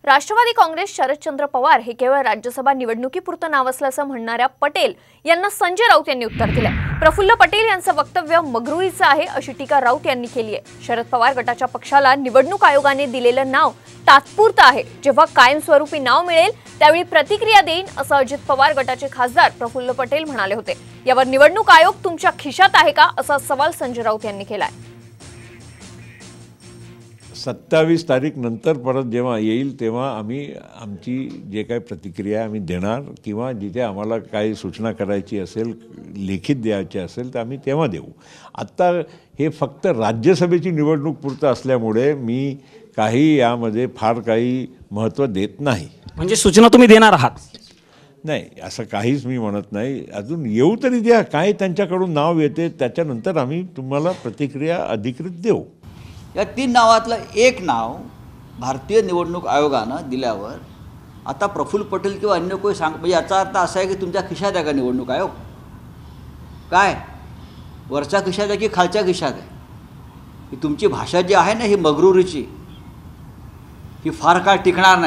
राष्ट्रवादी काँग्रेस शरदचंद्र पवार हे केवळ राज्यसभा निवडणुकीपुरतं नाव असल्याचं म्हणणाऱ्या पटेल यांना संजय राऊत यांनी उत्तर दिले। प्रफुल्ल पटेल यांचं वक्तव्य मगरुरीचं आहे अशी टीका राऊत यांनी केली आहे। शरद पवार गटाच्या पक्षाला निवडणूक आयोगाने दिलेलं नाव तात्पुरतं आहे, जेव्हा कायमस्वरूपी नाव मिळेल त्यावेळी प्रतिक्रिया देईन असं अजित पवार गटाचे खासदार प्रफुल्ल पटेल म्हणाले होते। यावर निवडणूक आयोग तुमच्या खिशात आहे का असा सवाल संजय राऊत यांनी केलाय। 27 तारीख नंतर परत जेव्हा येईल तेव्हा आम्ही आमची जे काही प्रतिक्रिया आम्ही देणार किंवा जिथे आम्हाला काही सूचना करायची असेल, लिखित द्यायची असेल तर आम्ही तेव्हा देऊ। आता हे फक्त राज्यसभेची निवडणूक पुरतं असल्यामुळे मी काही यामध्ये फार काही महत्त्व देत नाही। म्हणजे सूचना तुम्ही देणार आहात? नाही, असं काहीच मी म्हणत नाही। अजून येऊ तरी द्या, काय त्यांच्याकडून नाव येते त्याच्यानंतर आम्ही तुम्हाला प्रतिक्रिया अधिकृत देऊ। या 3 नावातलं एक नाव भारतीय निवडणूक आयोगानं दिल्यावर आता प्रफुल्ल पटेल किंवा अन्य कोणी म्हणजे याचा अर्थ असा आहे की तुमच्या खिशात आहे का निवडणूक आयोग? काय वरच्या खिशात आहे की खालच्या खिशात आहे? ही तुमची भाषा जी आहे ना ही मगरुरीची, ही फार काळ टिकणार नाही।